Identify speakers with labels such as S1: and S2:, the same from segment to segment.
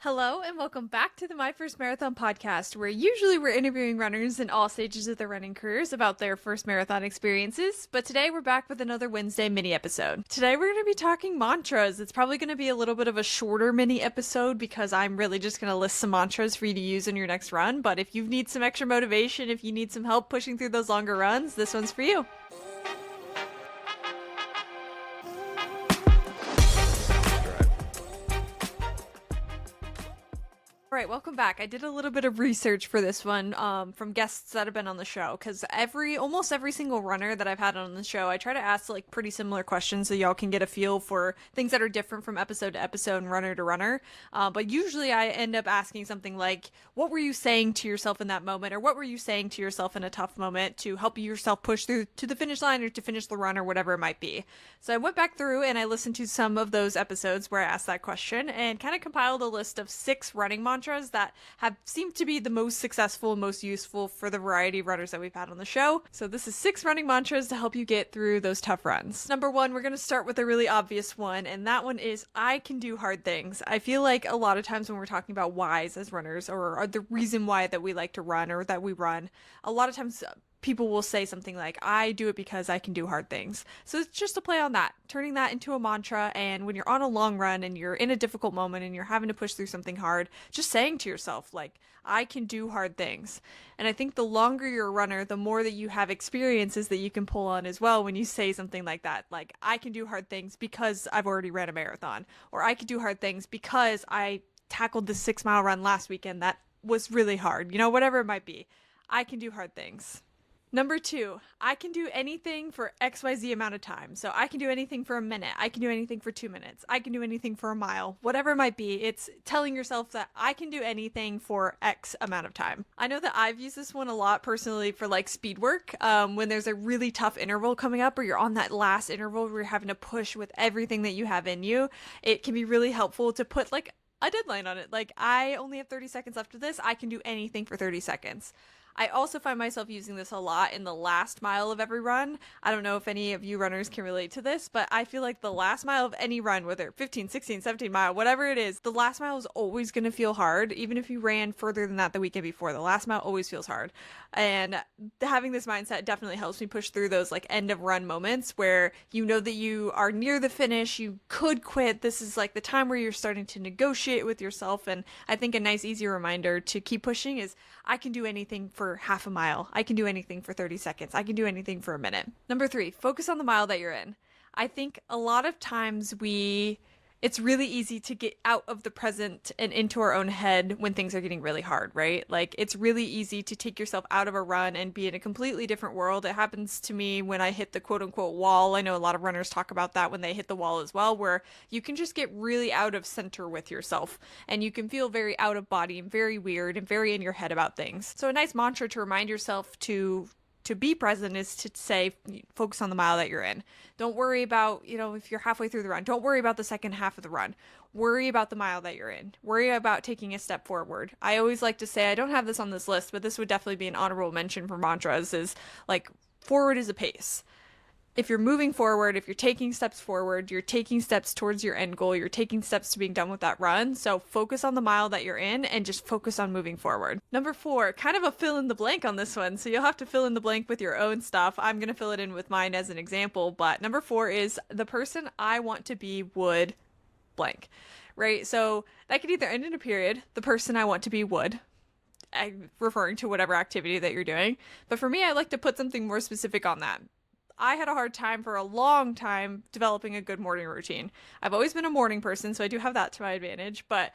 S1: Hello and welcome back to the My First Marathon podcast, where usually we're interviewing runners in all stages of their running careers about their first marathon experiences, but today we're back with another Wednesday mini episode. Today we're going to be talking mantras. It's probably going to be a little bit of a shorter mini episode because I'm really just going to list some mantras for you to use in your next run, but if you need some extra motivation, if you need some help pushing through those longer runs, this one's for you. All right, welcome back. I did a little bit of research for this one from guests that have been on the show because almost every single runner that I've had on the show, I try to ask like pretty similar questions so y'all can get a feel for things that are different from episode to episode and runner to runner. But usually I end up asking something like, what were you saying to yourself in that moment? Or what were you saying to yourself in a tough moment to help yourself push through to the finish line or to finish the run or whatever it might be? So I went back through and I listened to some of those episodes where I asked that question and kind of compiled a list of 6 running mantras that have seemed to be the most successful and most useful for the variety of runners that we've had on the show. So this is 6 running mantras to help you get through those tough runs. Number 1, we're going to start with a really obvious one, and that one is I can do hard things. I feel like a lot of times when we're talking about whys as runners or the reason why that we like to run or that we run, a lot of times people will say something like, I do it because I can do hard things. So it's just a play on that, turning that into a mantra. And when you're on a long run and you're in a difficult moment and you're having to push through something hard, just saying to yourself, like, I can do hard things. And I think the longer you're a runner, the more that you have experiences that you can pull on as well when you say something like that. Like, I can do hard things because I've already ran a marathon, or I can do hard things because I tackled the 6-mile run last weekend that was really hard, whatever it might be. I can do hard things. Number 2, I can do anything for XYZ amount of time. So I can do anything for a minute. I can do anything for 2 minutes. I can do anything for a mile. Whatever it might be, it's telling yourself that I can do anything for X amount of time. I know that I've used this one a lot personally for like speed work. When there's a really tough interval coming up or you're on that last interval where you're having to push with everything that you have in you, it can be really helpful to put like a deadline on it. Like, I only have 30 seconds left of this. I can do anything for 30 seconds. I also find myself using this a lot in the last mile of every run. I don't know if any of you runners can relate to this, but I feel like the last mile of any run, whether 15, 16, 17 mile, whatever it is, the last mile is always going to feel hard. Even if you ran further than that the weekend before, the last mile always feels hard. And having this mindset definitely helps me push through those like end of run moments where you know that you are near the finish, you could quit. This is like the time where you're starting to negotiate with yourself. And I think a nice, easy reminder to keep pushing is I can do anything for half a mile. I can do anything for 30 seconds. I can do anything for a minute. Number 3, focus on the mile that you're in. I think a lot of times it's really easy to get out of the present and into our own head when things are getting really hard, right? Like, it's really easy to take yourself out of a run and be in a completely different world. It happens to me when I hit the quote unquote wall. I know a lot of runners talk about that when they hit the wall as well, where you can just get really out of center with yourself and you can feel very out of body and very weird and very in your head about things. So a nice mantra to remind yourself to be present is to say, focus on the mile that you're in. Don't worry about, if you're halfway through the run, don't worry about the second half of the run. Worry about the mile that you're in. Worry about taking a step forward. I always like to say, I don't have this on this list, but this would definitely be an honorable mention for mantras, is like, forward is a pace. If you're moving forward, if you're taking steps forward, you're taking steps towards your end goal, you're taking steps to being done with that run. So focus on the mile that you're in and just focus on moving forward. Number 4, kind of a fill in the blank on this one. So you'll have to fill in the blank with your own stuff. I'm going to fill it in with mine as an example. But number 4 is the person I want to be would blank, right? So that could either end in a period. The person I want to be would, referring to whatever activity that you're doing. But for me, I like to put something more specific on that. I had a hard time for a long time developing a good morning routine. I've always been a morning person, so I do have that to my advantage, but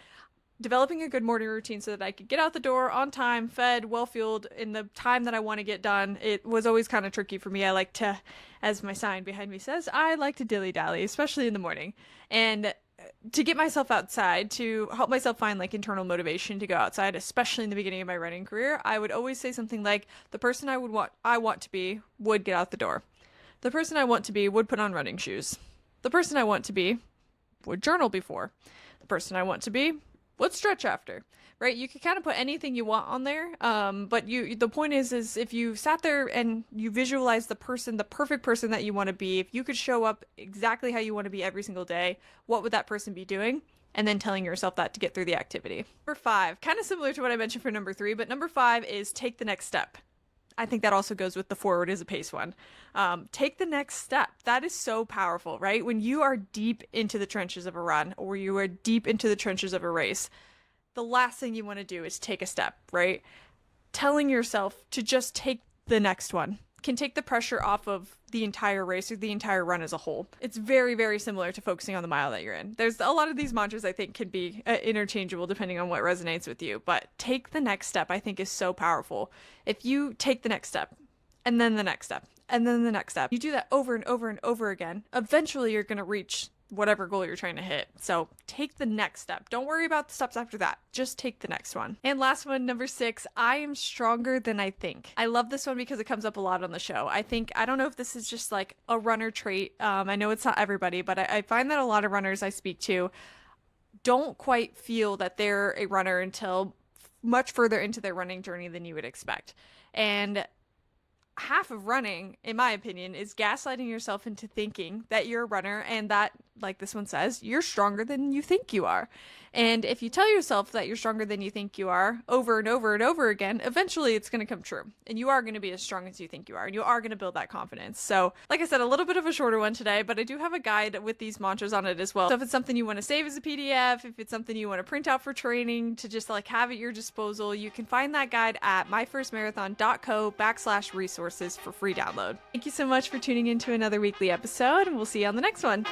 S1: developing a good morning routine so that I could get out the door on time, fed, well-fueled, in the time that I want to get done, it was always kind of tricky for me. I like to, as my sign behind me says, I like to dilly-dally, especially in the morning. And to get myself outside, to help myself find like internal motivation to go outside, especially in the beginning of my running career, I would always say something like, the person I want to be would get out the door. The person I want to be would put on running shoes. The person I want to be would journal before. The person I want to be would stretch after, right? You can kind of put anything you want on there. But the point is if you sat there and you visualize the perfect person that you want to be, if you could show up exactly how you want to be every single day, what would that person be doing? and then telling yourself that to get through the activity. Number 5, kind of similar to what I mentioned for number 3, but number 5 is take the next step. I think that also goes with the forward is a pace one. Take the next step. That is so powerful, right? When you are deep into the trenches of a run or you are deep into the trenches of a race, the last thing you want to do is take a step, right? Telling yourself to just take the next one can take the pressure off of the entire race or the entire run as a whole. It's very, very similar to focusing on the mile that you're in. There's a lot of these mantras I think can be interchangeable depending on what resonates with you, but take the next step I think is so powerful. If you take the next step and then the next step and then the next step, you do that over and over and over again, eventually you're going to reach whatever goal you're trying to hit. So take the next step. Don't worry about the steps after that. Just take the next one. And last one, number 6, I am stronger than I think. I love this one because it comes up a lot on the show. I don't know if this is just like a runner trait. I know it's not everybody, but I find that a lot of runners I speak to don't quite feel that they're a runner until much further into their running journey than you would expect. And half of running, in my opinion, is gaslighting yourself into thinking that you're a runner and that, like this one says, you're stronger than you think you are. And if you tell yourself that you're stronger than you think you are over and over and over again, eventually it's going to come true. And you are going to be as strong as you think you are. And you are going to build that confidence. So, like I said, a little bit of a shorter one today, but I do have a guide with these mantras on it as well. So if it's something you want to save as a PDF, if it's something you want to print out for training to just like have at your disposal, you can find that guide at myfirstmarathon.co/resources for free download. Thank you so much for tuning in to another weekly episode, and we'll see you on the next one.